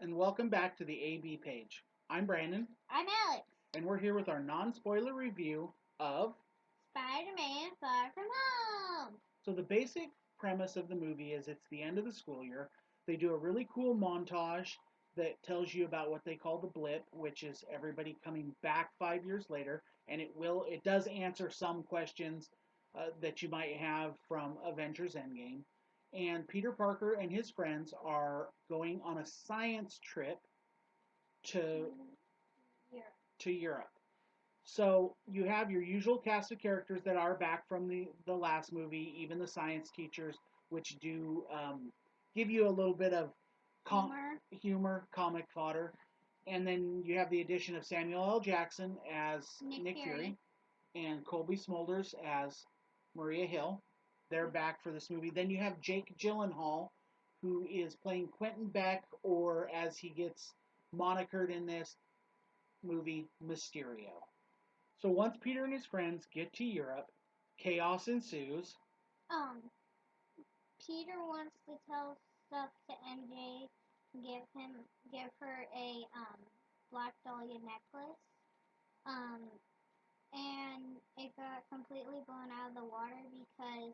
and welcome back to the AB page. I'm Brandon, I'm Alex. and we're here with our non-spoiler review of Spider-Man Far From Home. So the basic premise of the movie is it's the end of the school year. They do a really cool montage that tells you about what they call the blip, which is everybody coming back 5 years later, and it does answer some questions that you might have from Avengers Endgame. And Peter Parker and his friends are going on a science trip to Europe. to Europe. So you have your usual cast of characters that are back from the last movie, even the science teachers, which do give you a little bit of humor, comic fodder. And then you have the addition of Samuel L. Jackson as Nick Fury and Colby Smulders as Maria Hill. They're back for this movie. Then you have Jake Gyllenhaal, who is playing Quentin Beck, or as he gets monikered in this movie, Mysterio. So once Peter and his friends get to Europe, chaos ensues. Um, Peter wants to tell stuff to MJ, give her a Black Dahlia necklace. And it got completely blown out of the water because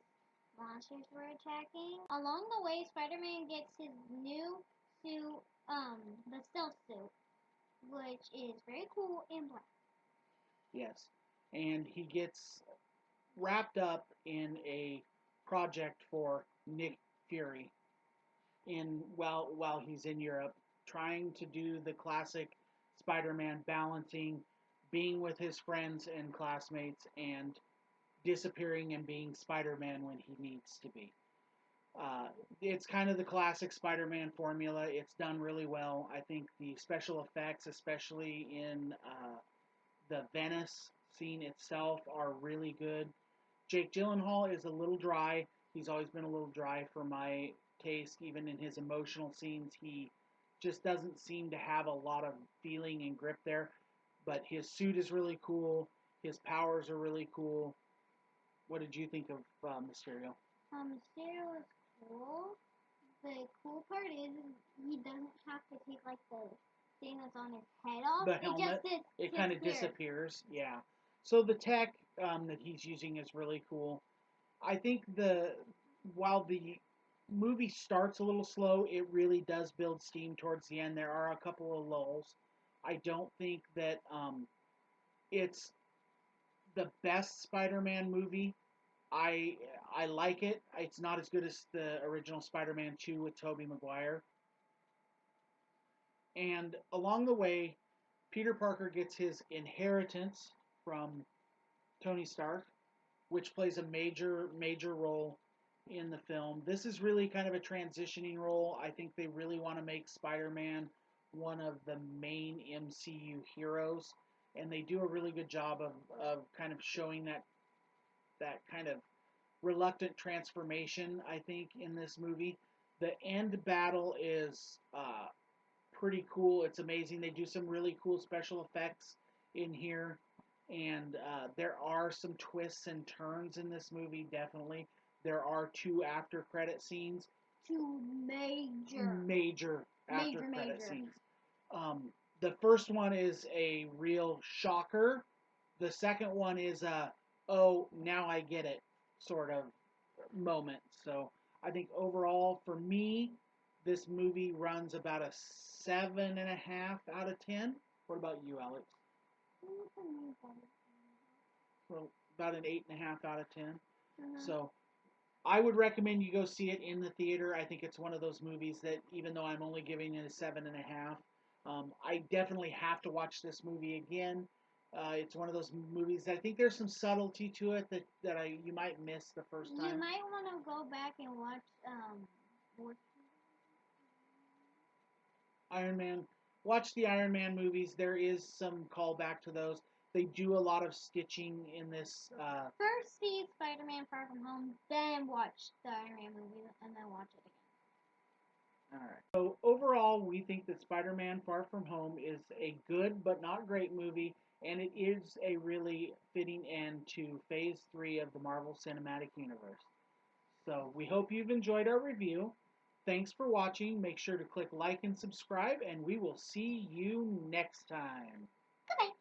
monsters were attacking. Along the way, Spider-Man gets his new suit, the stealth suit, which is very cool and black. Yes. And he gets wrapped up in a project for Nick Fury while he's in Europe, trying to do the classic Spider-Man balancing being with his friends and classmates and disappearing and being Spider-Man when he needs to be. It's kind of the classic Spider-Man formula. It's done really well. I think the special effects, especially in the Venice scene itself, are really good. Jake Gyllenhaal is a little dry. He's always been a little dry for my taste. Even in his emotional scenes, he just doesn't seem to have a lot of feeling and grip there. But his suit is really cool. His powers are really cool. What did you think of Mysterio? Mysterio is cool. The cool part is he doesn't have to take like the thing that's on his head off. The helmet, it kind of disappears. Yeah. So the tech that he's using is really cool. I think while the movie starts a little slow, it really does build steam towards the end. There are a couple of lulls. I don't think that it's the best Spider-Man movie. I like it. It's not as good as the original Spider-Man 2 with Tobey Maguire. And along the way, Peter Parker gets his inheritance from Tony Stark, which plays a major role in the film. This is really kind of a transitioning role. I think they really want to make Spider-Man one of the main MCU heroes, and they do a really good job of kind of showing that kind of reluctant transformation, I think, in this movie. The end battle is pretty cool. It's amazing. They do some really cool special effects in here, and there are some twists and turns in this movie. Definitely, there are two after credit scenes. Two major after credit scenes. The first one is a real shocker. The second one is a oh now I get it sort of moment. So I think overall for me, this movie runs about a 7.5 out of 10. What about you, Alex? Well, about an 8.5 out of 10. So I would recommend you go see it in the theater. I think it's one of those movies that, even though I'm only giving it a 7.5, I definitely have to watch this movie again. It's one of those movies that I think there's some subtlety to it that you might miss the first time. You might want to go back and watch Iron Man. Watch the Iron Man movies. There is some callback to those. They do a lot of stitching in this. First see Spider-Man Far From Home, then watch the Iron Man movie, and then watch it again. Alright. So overall, we think that Spider-Man Far From Home is a good but not great movie, and it is a really fitting end to Phase 3 of the Marvel Cinematic Universe. So we hope you've enjoyed our review. thanks for watching. Make sure to click like and subscribe, and we will see you next time. Goodbye.